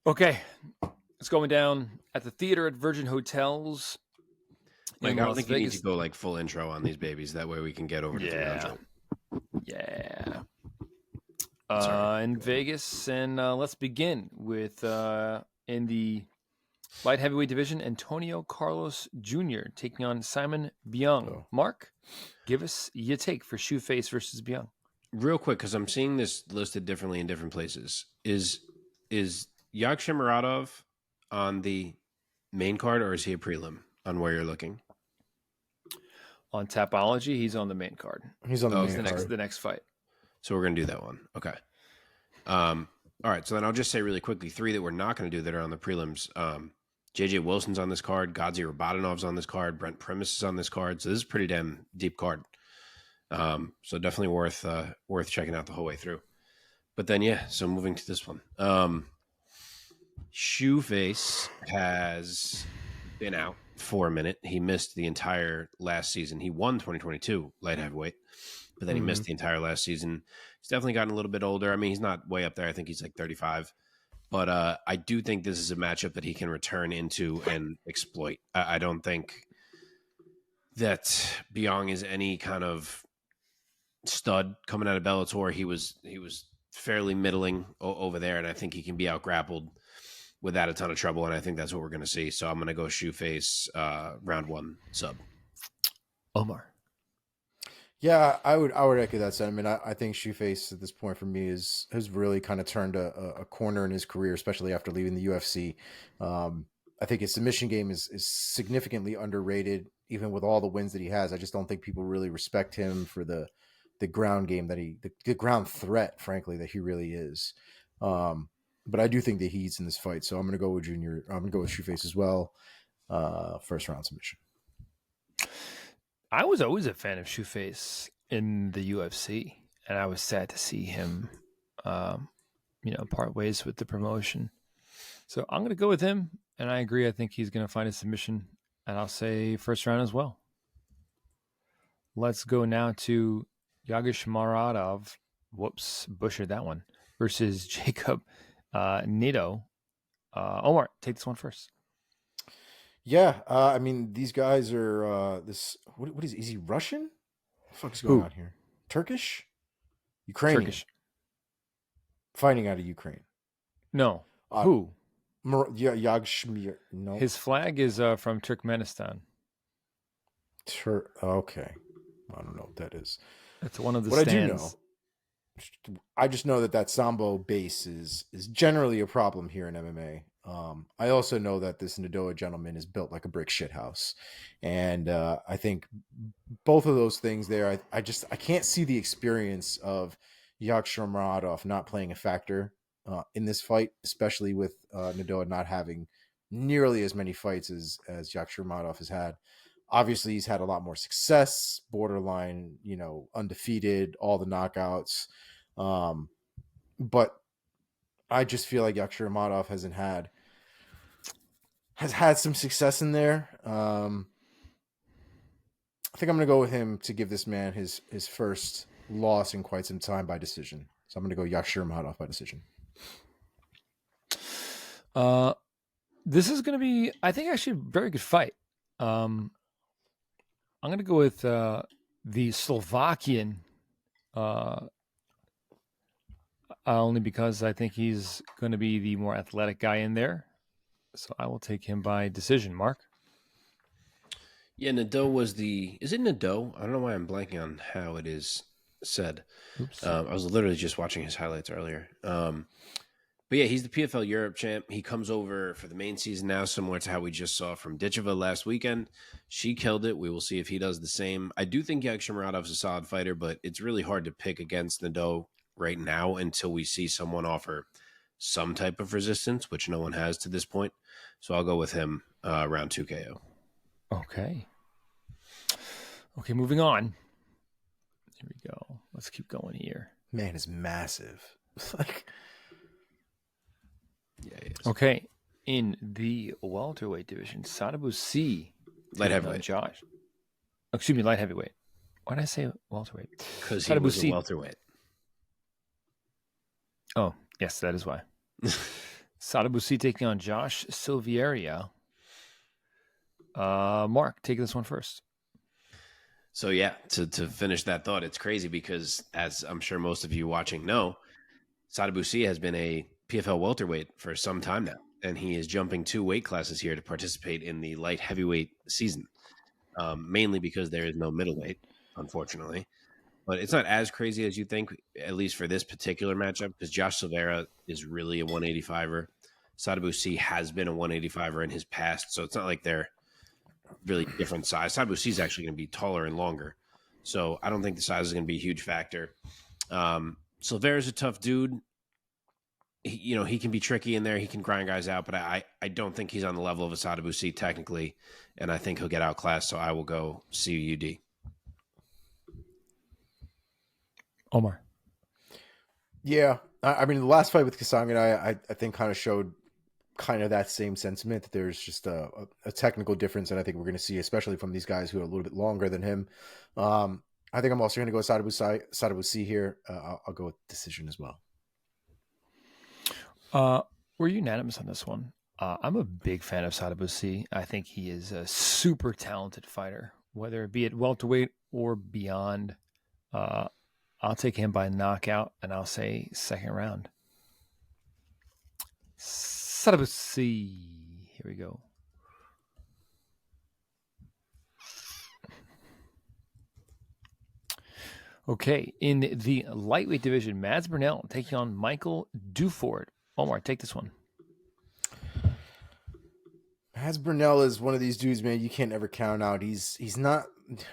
Okay, it's going down at the theater at Virgin Hotels Like, in I don't Las think you need Vegas. to go like full intro on these babies. That way we can get over to 300. Yeah. Sorry. In Vegas, and let's begin with in the light heavyweight division, Antonio Carlos Jr. taking on Simon Byung. Oh. Mark, give us your take for Shoeface versus Byung. Real quick, because I'm seeing this listed differently in different places. Is Yagshimuradov on the main card, or is he a prelim on where you're looking? On Tapology, he's on the main card. He's on the He's main card. the next fight. So we're going to do that one. Okay. All right. So then I'll just say really quickly 3 that we're not going to do that are on the prelims. JJ Wilson's on this card. Godzi Rabadanov's on this card. Brent Primus is on this card. So this is a pretty damn deep card. So definitely worth checking out the whole way through. But then, yeah, so moving to this one. Shoeface has been out for a minute. He missed the entire last season. He won 2022 light heavyweight, but then he missed the entire last season. He's definitely gotten a little bit older. I mean, he's not way up there. I think he's like 35. But I do think this is a matchup that he can return into and exploit. I don't think that Byung is any kind of stud coming out of Bellator. He was fairly middling over there, and I think he can be out-grappled without a ton of trouble, and I think that's what we're going to see. So I'm going to go Shoeface round 1 sub. Omar. Yeah, I would echo that sentiment. I think Shoeface at this point for me has really kind of turned a corner in his career, especially after leaving the UFC. I think his submission game is significantly underrated, even with all the wins that he has. I just don't think people really respect him for the ground game that the ground threat, frankly, that he really is. But I do think that he's in this fight, so I'm going to go with Junior. I'm going to go with Shoeface as well. First round submission. I was always a fan of Shoeface in the UFC, and I was sad to see him, part ways with the promotion. So I'm going to go with him, and I agree. I think he's going to find a submission, and I'll say first round as well. Let's go now to Yagshimuradov. Whoops, butchered that one. Versus Jacob Nito. Omar, take this one first. Yeah, I mean, these guys are this. What is he Russian? What the fuck is going on here? Turkish? Ukrainian? Turkish. Fighting out of Ukraine. No. Who? Yagshmir. No. His flag is from Turkmenistan. Okay. I don't know what that is. It's one of the what stands. I just know that Sambo base is generally a problem here in MMA. I also know that this Nadoa gentleman is built like a brick shithouse. And I think both of those things there, I can't see the experience of Yagshimuradov not playing a factor in this fight, especially with Nadoa not having nearly as many fights as Yagshimuradov has had. Obviously, he's had a lot more success, borderline, undefeated, all the knockouts. But I just feel like Yagshimuradov has had some success in there. I think I'm going to go with him to give this man his first loss in quite some time by decision. So I'm going to go Yagshimuradov by decision. This is going to be, I think, actually a very good fight. I'm going to go with the Slovakian, only because I think he's going to be the more athletic guy in there. So I will take him by decision. Mark? Yeah, Nadeau was is it Nadeau? I don't know why I'm blanking on how it is said. Oops. I was literally just watching his highlights earlier. But yeah, he's the PFL Europe champ. He comes over for the main season now, similar to how we just saw from Ditcheva last weekend. She killed it. We will see if he does the same. I do think Yagshimuradov's a solid fighter, but it's really hard to pick against Nadeau right now until we see someone offer some type of resistance, which no one has to this point. So I'll go with him round 2 KO. Okay, moving on. Here we go. Let's keep going here. Man is massive. Like... Yeah, he is. Okay, in the welterweight division, Sadabu C. Light heavyweight. Josh. Excuse me, light heavyweight. Why did I say welterweight? Because he was a welterweight. Oh, yes, that is why. Sadabusi taking on Josh Silveria. Mark, take this one first. So yeah, to finish that thought, it's crazy because, as I'm sure most of you watching know, Sadabusi has been a PFL welterweight for some time now, and he is jumping 2 weight classes here to participate in the light heavyweight season, mainly because there is no middleweight, unfortunately. But it's not as crazy as you think, at least for this particular matchup, because Josh Silveira is really a 185er. Sadabusi has been a 185er in his past, so it's not like they're really different size. Sadabusi is actually going to be taller and longer, so I don't think the size is going to be a huge factor. Silveira's a tough dude. He can be tricky in there. He can grind guys out, but I don't think he's on the level of a Sadabusi technically, and I think he'll get outclassed. So I will go CUD. Omar. Yeah, I mean, the last fight with Kasang and I think kind of showed kind of that same sentiment that there's just a technical difference, and I think we're going to see, especially from these guys who are a little bit longer than him. I think I'm also going to go Sadabusi here. I'll go with decision as well. We're unanimous on this one. I'm a big fan of Sadabusi. I think he is a super talented fighter, whether it be at welterweight or beyond. I'll take him by knockout, and I'll say second round. Sadabusi. Here we go. Okay, in the lightweight division, Mads Burnell taking on Michael Dufort. Omar, take this one. Mads Burnell is one of these dudes, man, you can't ever count out. He's not,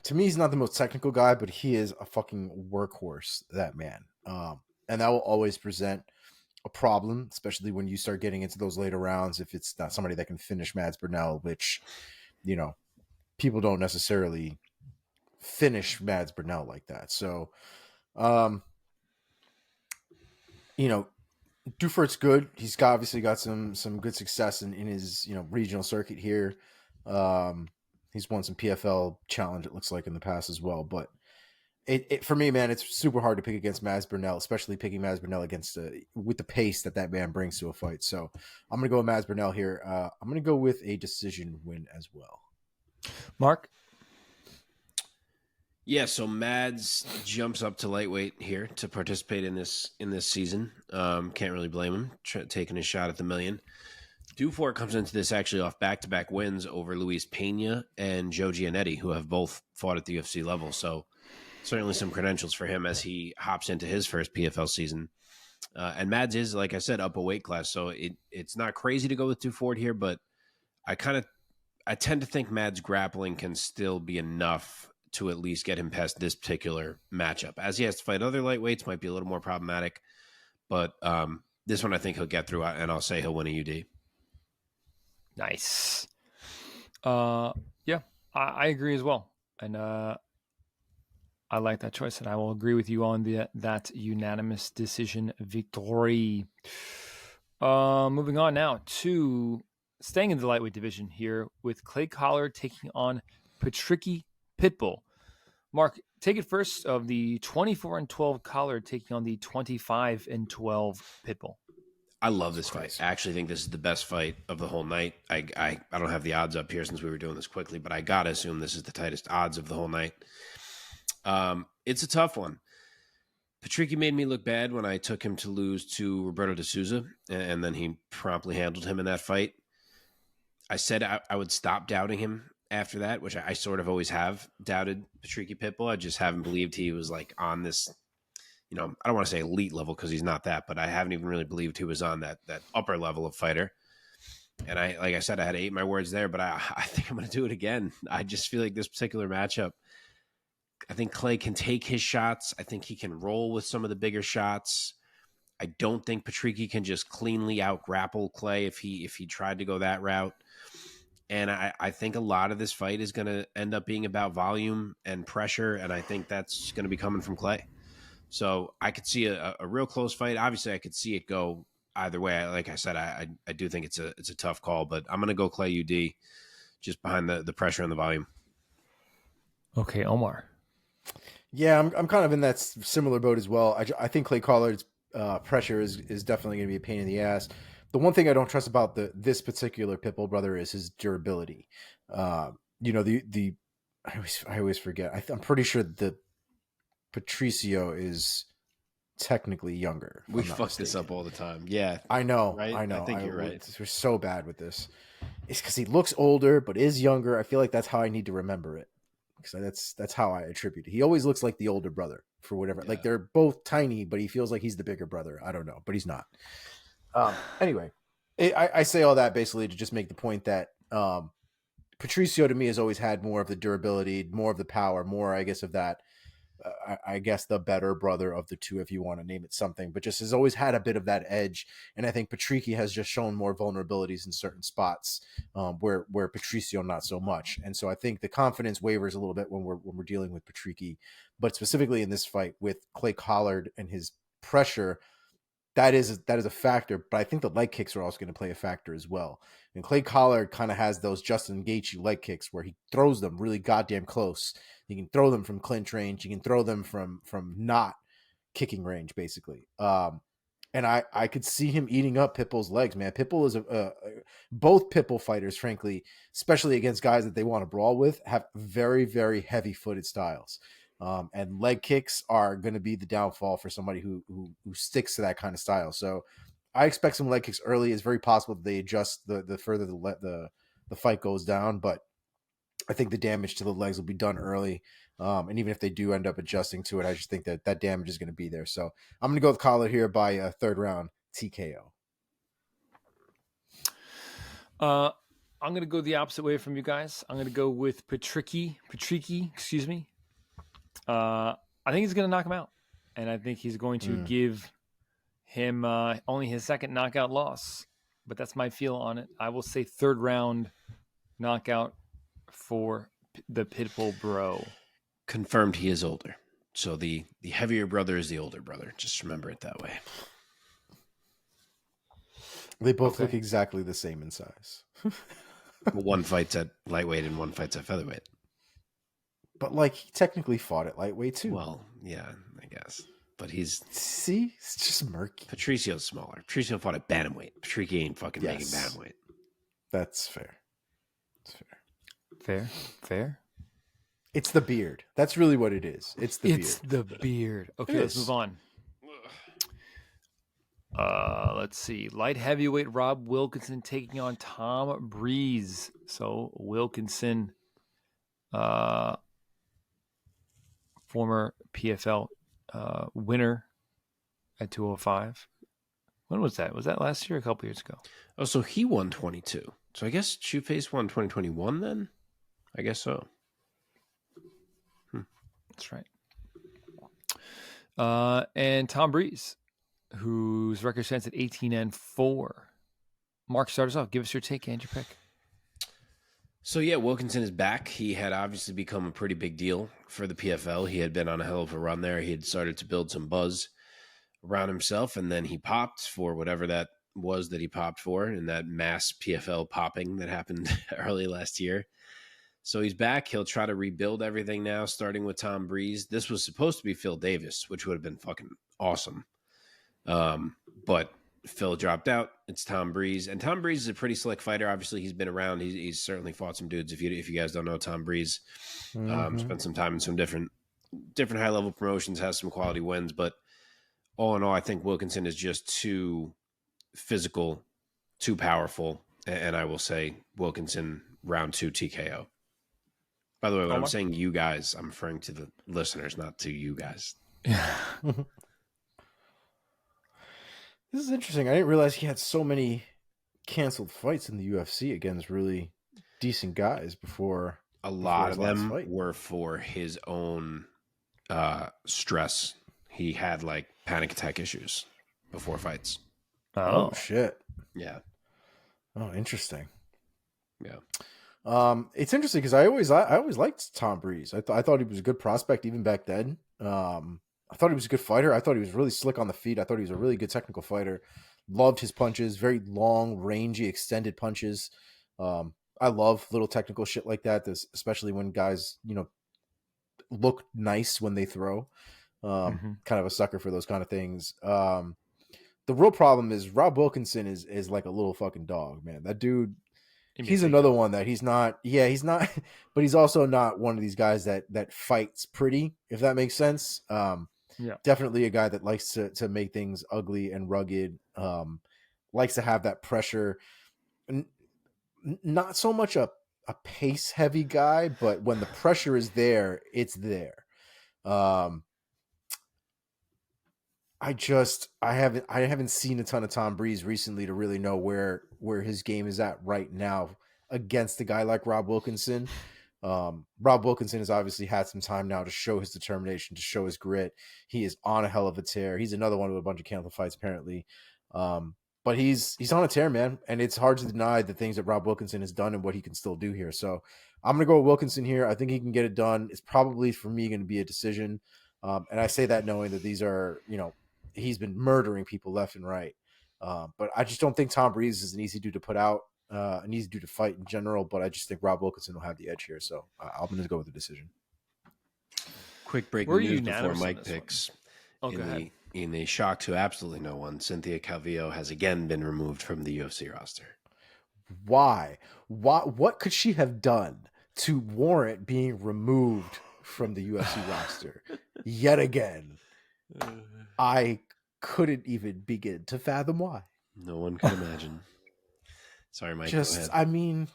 to me, he's not the most technical guy, but he is a fucking workhorse, that man. And that will always present a problem, especially when you start getting into those later rounds, if it's not somebody that can finish Mads Burnell, which, people don't necessarily finish Mads Burnell like that. So, Dufort's good. He's obviously got some good success in his regional circuit here. He's won some PFL challenge, it looks like, in the past as well. But it for me, man, it's super hard to pick against Mads Burnell, especially picking Mads Burnell against with the pace that man brings to a fight. So I'm gonna go with Mads Burnell here. I'm gonna go with a decision win as well. Mark. Yeah, so Mads jumps up to lightweight here to participate in this season. Can't really blame him taking a shot at the million. Dufort comes into this actually off back-to-back wins over Luis Pena and Joe Giannetti, who have both fought at the UFC level. So certainly some credentials for him as he hops into his first PFL season. And Mads is, like I said, up a weight class, so it's not crazy to go with Dufort here, but I tend to think Mads' grappling can still be enough to at least get him past this particular matchup. As he has to fight other lightweights, might be a little more problematic. But this one I think he'll get through, and I'll say he'll win a UD. Nice. Yeah, I agree as well. And I like that choice, and I will agree with you on that unanimous decision victory. Moving on now to staying in the lightweight division here with Clay Collard taking on Patricky Pitbull. Mark, take it first of the 24-12 Collard taking on the 25-12 Pitbull. I love this fight. I actually think this is the best fight of the whole night. I don't have the odds up here since we were doing this quickly, but I gotta assume this is the tightest odds of the whole night. It's a tough one. Patricky made me look bad when I took him to lose to Roberto de Souza, and then he promptly handled him in that fight. I said I would stop doubting him after that, which I sort of always have doubted Patricky Pitbull. I just haven't believed he was like on this, I don't want to say elite level because he's not that, but I haven't even really believed he was on that upper level of fighter. And like I said, I had to eat my words there, but I think I'm going to do it again. I just feel like this particular matchup, I think Clay can take his shots. I think he can roll with some of the bigger shots. I don't think Patricky can just cleanly out grapple Clay if he tried to go that route. And I think a lot of this fight is going to end up being about volume and pressure, and I think that's going to be coming from Clay. So I could see a real close fight. Obviously, I could see it go either way. Like I said, I do think it's a tough call, but I'm going to go Clay UD just behind the pressure and the volume. Okay, Omar. Yeah, I'm kind of in that similar boat as well. I think Clay Collard's pressure is definitely going to be a pain in the ass. The one thing I don't trust about this particular Pitbull brother is his durability. You know, I always forget. I'm pretty sure the Patricio is technically younger. If We I'm not fuck this mistaken. up all the time. Yeah. I know. Right? I know. I think you're right. We're so bad with this. It's because he looks older but is younger. I feel like that's how I need to remember it. Because that's how I attribute it. He always looks like the older brother for whatever. Yeah. Like they're both tiny, but he feels like he's the bigger brother. I don't know, but he's not. Anyway, I say all that basically to just make the point that Patricio to me has always had more of the durability, more of the power, more I guess of that. I guess the better brother of the two, if you want to name it something, but just has always had a bit of that edge. And I think Patricky has just shown more vulnerabilities in certain spots where Patricio not so much. And so I think the confidence wavers a little bit when we're dealing with Patricky, but specifically in this fight with Clay Collard and his pressure. That is a factor, but I think the leg kicks are also going to play a factor as well. And Clay Collard kind of has those Justin Gaethje leg kicks where he throws them really goddamn close. He can throw them from clinch range. He can throw them from not kicking range, basically. And I could see him eating up Pitbull's legs, man. Pitbull is both Pitbull fighters, frankly, especially against guys that they want to brawl with, have very, very heavy-footed styles. And leg kicks are going to be the downfall for somebody who sticks to that kind of style. So I expect some leg kicks early. It's very possible that they adjust the further the fight goes down, but I think the damage to the legs will be done early. And even if they do end up adjusting to it, I just think that damage is going to be there. So I'm going to go with Collar here by a third round TKO. I'm going to go the opposite way from you guys. I'm going to go with Patricky, excuse me. I think he's going to knock him out, and I think he's going to give him only his second knockout loss. But that's my feel on it. I will say third round knockout for the Pitbull bro. Confirmed he is older. So the heavier brother is the older brother. Just remember it that way. They both look exactly the same in size. One fights at lightweight and one fights at featherweight. But like he technically fought at lightweight too. Well, yeah, I guess. But it's just murky. Patricio's smaller. Patricio fought at bantamweight. Patricio ain't fucking making bantamweight. That's fair. Fair. It's the beard. That's really what it is. It's the beard. Okay, let's move on. Let's see. Light heavyweight Rob Wilkinson taking on Tom Breeze. So Wilkinson, former PFL winner at 205. When was that? Was that last year or a couple years ago? Oh, so he won 22. So I guess Shoeface won 2021 then? I guess so. That's right. And Tom Breeze, whose record stands at 18-4. Mark, start us off. Give us your take and your pick. So yeah, Wilkinson is back. He had obviously become a pretty big deal for the PFL. He had been on a hell of a run there. He had started to build some buzz around himself, and then he popped for whatever that was that he popped for in that mass PFL popping that happened early last year. So he's back. He'll try to rebuild everything now, starting with Tom Breeze. This was supposed to be Phil Davis, which would have been fucking awesome. But Phil dropped out. It's Tom Breeze. And Tom Breeze is a pretty slick fighter. Obviously, he's been around. He's certainly fought some dudes. If you guys don't know Tom Breeze, spent some time in some different high-level promotions, has some quality wins. But all in all, I think Wilkinson is just too physical, too powerful. And I will say Wilkinson round 2 TKO. By the way, when I'm saying you guys, I'm referring to the listeners, not to you guys. Yeah. This is interesting. I didn't realize he had so many canceled fights in the UFC against really decent guys before. A lot of them were for his own stress. He had like panic attack issues before fights. Oh shit. Yeah. Oh, interesting. Yeah. It's interesting because I always liked Tom Breeze. I thought he was a good prospect even back then. I thought he was a good fighter. I thought he was really slick on the feet. I thought he was a really good technical fighter. Loved his punches, very long, rangy, extended punches. I love little technical shit like that, especially when guys, look nice when they throw. Kind of a sucker for those kind of things. The real problem is Rob Wilkinson is like a little fucking dog, man. That dude, he's takedown. another one that he's not. Yeah, he's not, but he's also not one of these guys that fights pretty, if that makes sense. Yeah. Definitely a guy that likes to make things ugly and rugged. Likes to have that pressure. Not so much a pace heavy guy, but when the pressure is there, it's there. Um, I haven't seen a ton of Tom Breeze recently to really know where his game is at right now against a guy like Rob Wilkinson. Rob Wilkinson has obviously had some time now to show his determination, to show his grit. He is on a hell of a tear. He's another one with a bunch of canceled fights apparently. But he's on a tear, man, and it's hard to deny the things that Rob Wilkinson has done and what he can still do here. So I'm gonna go with Wilkinson here. I think he can get it done. It's probably for me going to be a decision, and I say that knowing that these are he's been murdering people left and right. But I just don't think Tom Breeze is an easy dude to put out, an easy dude to fight in general. But I just think Rob Wilkinson will have the edge here. So I'm going to go with the decision. Quick breaking Were you news before unanimous on Mike this one? picks. Oh, go ahead. In a shock to absolutely no one, Cynthia Calvillo has again been removed from the UFC roster. Why? What could she have done to warrant being removed from the UFC roster yet again? I couldn't even begin to fathom why. No one can imagine. Sorry, Mike. Just, go ahead. I mean,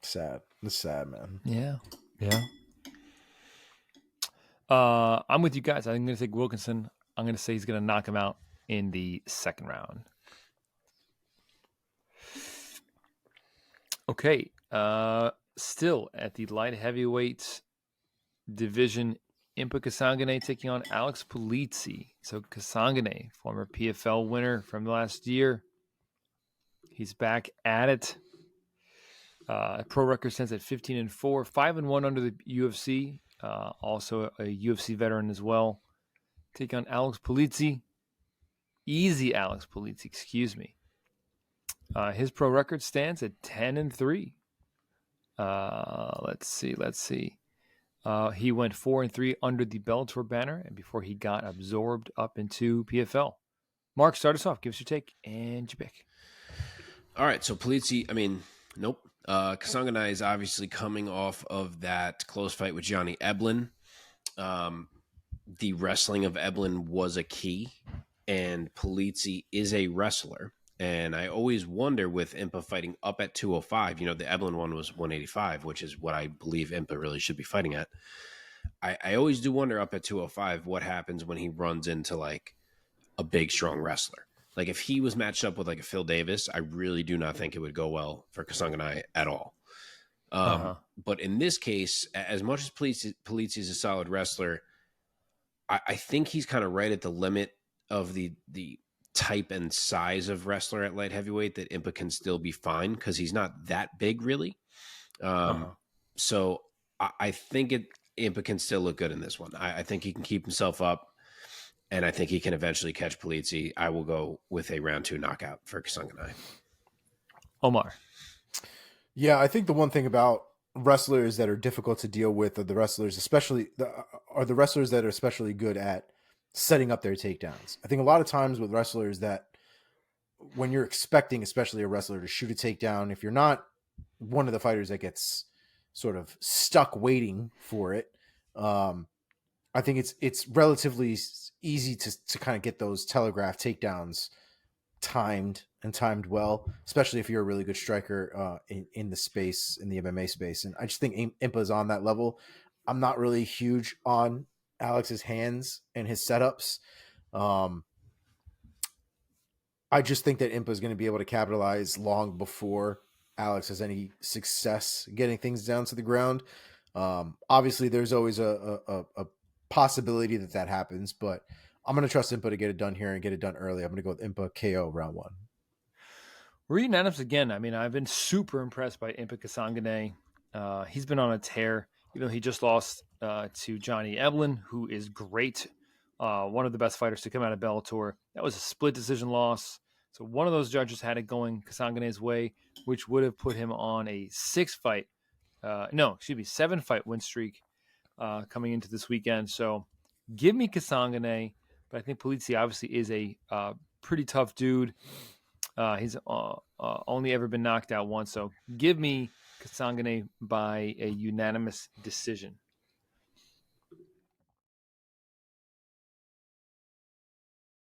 sad. It's sad, man. Yeah. I'm with you guys. I'm going to take Wilkinson. I'm going to say he's going to knock him out in the second round. Okay. Still at the light heavyweight division, Impa Kasangane taking on Alex Polizzi. So Kasangane, former PFL winner from last year. He's back at it. Pro record stands at 15-4, 5-1 under the UFC. Also a UFC veteran as well. Take on Alex Polizzi. Easy Alex Polizzi, excuse me. His pro record stands at 10-3. Let's see. He went 4-3 under the Bellator banner, and before he got absorbed up into PFL. Mark, start us off. Give us your take and your pick. All right, so Polizzi, nope. Kasangane is obviously coming off of that close fight with Johnny Eblin. The wrestling of Eblin was a key, and Polizzi is a wrestler. And I always wonder with Impa fighting up at 205, the Eblin one was 185, which is what I believe Impa really should be fighting at. I always do wonder up at 205 what happens when he runs into like a big, strong wrestler. Like if he was matched up with like a Phil Davis, I really do not think it would go well for Kasangane at all. But in this case, as much as Polizzi is a solid wrestler, I think he's kind of right at the limit of the type and size of wrestler at light heavyweight that Impa can still be fine because he's not that big really. So I think Impa can still look good in this one. I think he can keep himself up, and I think he can eventually catch Polizzi. I will go with a round 2 knockout for Kasangane. Omar. Yeah, I think the one thing about wrestlers that are difficult to deal with are the wrestlers, the wrestlers that are especially good at setting up their takedowns. I think a lot of times with wrestlers that when you're expecting, especially a wrestler to shoot a takedown, if you're not one of the fighters that gets sort of stuck waiting for it, I think it's relatively easy to kind of get those telegraph takedowns timed well, especially if you're a really good striker in the space, in the MMA space. And I just think Impa's on that level. I'm not really huge on Alex's hands and his setups. I just think that Impa is going to be able to capitalize long before Alex has any success getting things down to the ground. Obviously, there's always a possibility that happens, but I'm going to trust Impa to get it done here and get it done early. I'm going to go with Impa KO round 1. We're unanimous again. I mean, I've been super impressed by Impa Kasangane. He's been on a tear. He just lost to Johnny Eblin, who is great. One of the best fighters to come out of Bellator. That was a split decision loss. So one of those judges had it going Kasangane's way, which would have put him on a 7-fight win streak coming into this weekend. So Give me Kasangane, but I think Polizzi obviously is a pretty tough dude. He's only ever been knocked out once, so give me Kasangane by a unanimous decision.